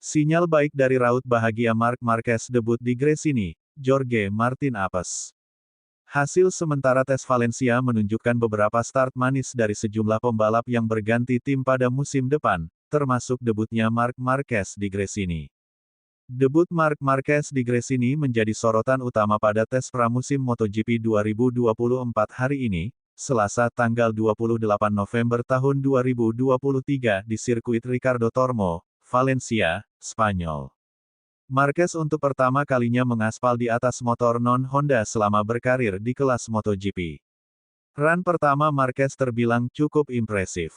Sinyal baik dari raut bahagia Marc Marquez debut di Gresini, Jorge Martin apes. Hasil sementara tes Valencia menunjukkan beberapa start manis dari sejumlah pembalap yang berganti tim pada musim depan, termasuk debutnya Marc Marquez di Gresini. Debut Marc Marquez di Gresini menjadi sorotan utama pada tes pramusim MotoGP 2024 hari ini, Selasa tanggal 28 November tahun 2023 di sirkuit Ricardo Tormo, Valencia, Spanyol. Marquez untuk pertama kalinya mengaspal di atas motor non-Honda selama berkarir di kelas MotoGP. Run pertama Marquez terbilang cukup impresif.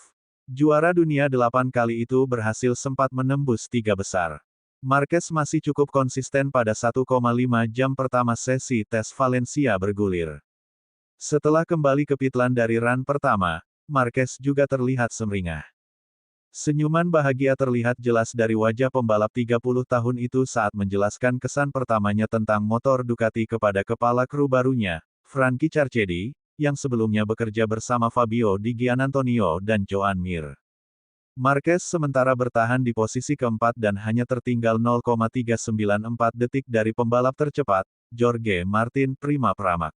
Juara dunia 8 kali itu berhasil sempat menembus 3 besar. Marquez masih cukup konsisten pada 1,5 jam pertama sesi tes Valencia bergulir. Setelah kembali ke pitlan dari run pertama, Marquez juga terlihat sumringah. Senyuman bahagia terlihat jelas dari wajah pembalap 30 tahun itu saat menjelaskan kesan pertamanya tentang motor Ducati kepada kepala kru barunya, Frankie Carchedi, yang sebelumnya bekerja bersama Fabio Di Giannantonio dan Joan Mir. Marquez sementara bertahan di posisi keempat dan hanya tertinggal 0,394 detik dari pembalap tercepat, Jorge Martin Prima Pramac.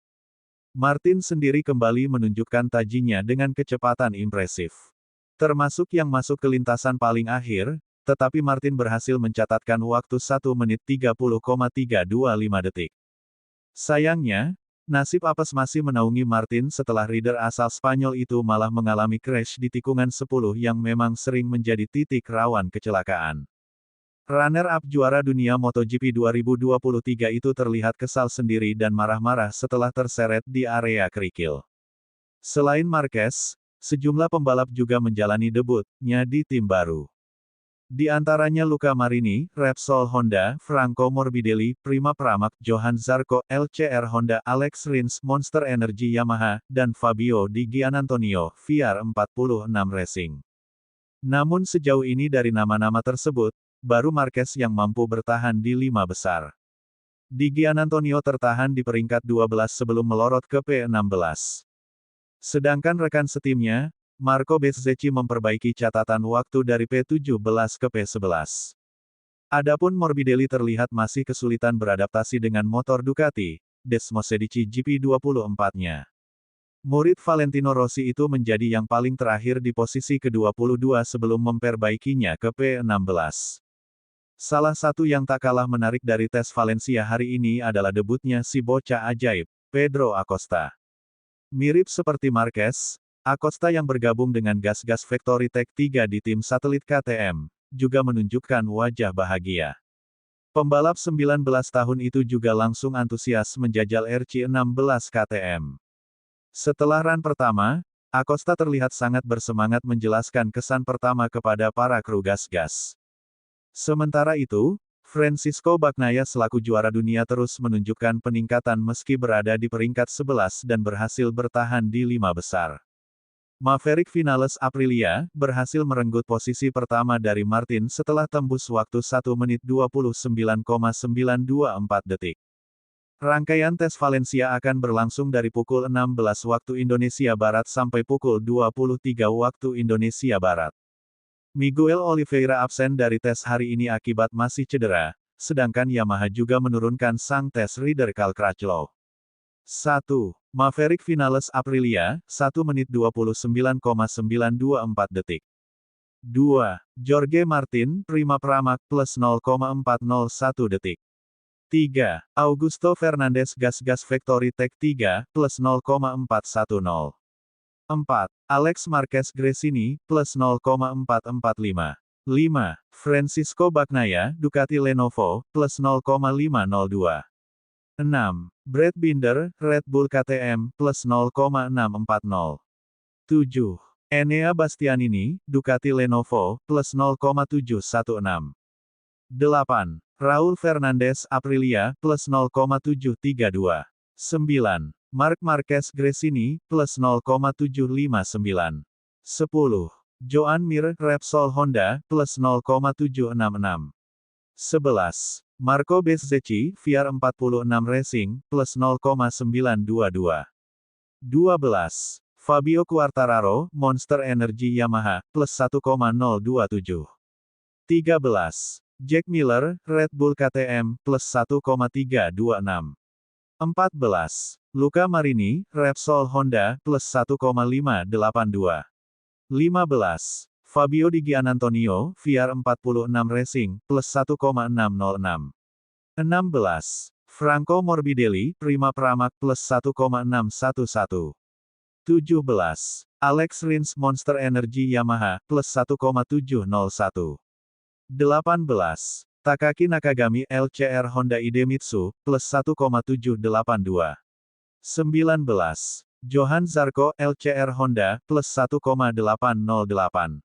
Martin sendiri kembali menunjukkan tajinya dengan kecepatan impresif. Termasuk yang masuk ke lintasan paling akhir, tetapi Martin berhasil mencatatkan waktu 1 menit 30,325 detik. Sayangnya, nasib apes masih menaungi Martin setelah rider asal Spanyol itu malah mengalami crash di tikungan 10 yang memang sering menjadi titik rawan kecelakaan. Runner-up juara dunia MotoGP 2023 itu terlihat kesal sendiri dan marah-marah setelah terseret di area kerikil. Selain Marquez, sejumlah pembalap juga menjalani debutnya di tim baru. Di antaranya Luca Marini, Repsol Honda, Franco Morbidelli, Prima Pramac, Johan Zarco, LCR Honda, Alex Rins, Monster Energy Yamaha, dan Fabio Di Giannantonio, VR46 Racing. Namun sejauh ini dari nama-nama tersebut, baru Marquez yang mampu bertahan di 5 besar. Di Giannantonio tertahan di peringkat 12 sebelum melorot ke P16. Sedangkan rekan setimnya, Marco Bezzecchi memperbaiki catatan waktu dari P17 ke P11. Adapun Morbidelli terlihat masih kesulitan beradaptasi dengan motor Ducati, Desmosedici GP24-nya. Murid Valentino Rossi itu menjadi yang paling terakhir di posisi ke-22 sebelum memperbaikinya ke P16. Salah satu yang tak kalah menarik dari tes Valencia hari ini adalah debutnya si bocah ajaib, Pedro Acosta. Mirip seperti Marquez, Acosta yang bergabung dengan gas-gas Factory Tech 3 di tim satelit KTM, juga menunjukkan wajah bahagia. Pembalap 19 tahun itu juga langsung antusias menjajal RC16 KTM. Setelah run pertama, Acosta terlihat sangat bersemangat menjelaskan kesan pertama kepada para kru gas-gas. Sementara itu, Francisco Bagnaia selaku juara dunia terus menunjukkan peningkatan meski berada di peringkat 11 dan berhasil bertahan di 5 besar. Maverick Vinales Aprilia berhasil merenggut posisi pertama dari Martin setelah tembus waktu 1 menit 29,924 detik. Rangkaian tes Valencia akan berlangsung dari pukul 16 waktu Indonesia Barat sampai pukul 23 waktu Indonesia Barat. Miguel Oliveira absen dari tes hari ini akibat masih cedera, sedangkan Yamaha juga menurunkan sang tes rider Cal Crutchlow. 1. Maverick Vinales Aprilia, 1 menit 29,924 detik. 2. Jorge Martin Prima Pramac plus 0,401 detik. 3. Augusto Fernandez Gas-Gas Factory Tech 3 plus 0,410. 4. Alex Marquez Gresini, plus 0,445. 5. Francisco Bagnaia, Ducati Lenovo, plus 0,502. 6. Brad Binder, Red Bull KTM, plus 0,640. 7. Enea Bastianini, Ducati Lenovo, plus 0,716. 8. Raul Fernandez Aprilia, plus 0,732. 9. Marc Marquez Gresini, plus 0,759. 10. Joan Mir Repsol Honda, plus 0,766. 11. Marco Bezzecchi VR46 Racing, plus 0,922. 12. Fabio Quartararo, Monster Energy Yamaha, plus 1,027. 13. Jack Miller, Red Bull KTM, plus 1,326. 14. Luca Marini, Repsol Honda, plus 1,582. 15. Fabio Di Gianantonio, VR46 Racing, plus 1,606. 16. Franco Morbidelli, Prima Pramac, plus 1,611. 17. Alex Rins Monster Energy Yamaha, plus 1,701. 18. Takaki Nakagami LCR Honda Idemitsu, plus 1,782. 19. Johan Zarco LCR Honda, plus 1,808.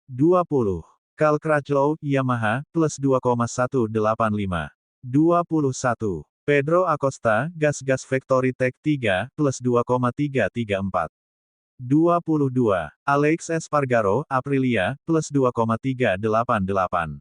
20. Cal Crutchlow Yamaha, plus 2,185. 21. Pedro Acosta, Gas Factory Tech 3, plus 2,334. 22. Alex Espargaro, Aprilia, plus 2,388.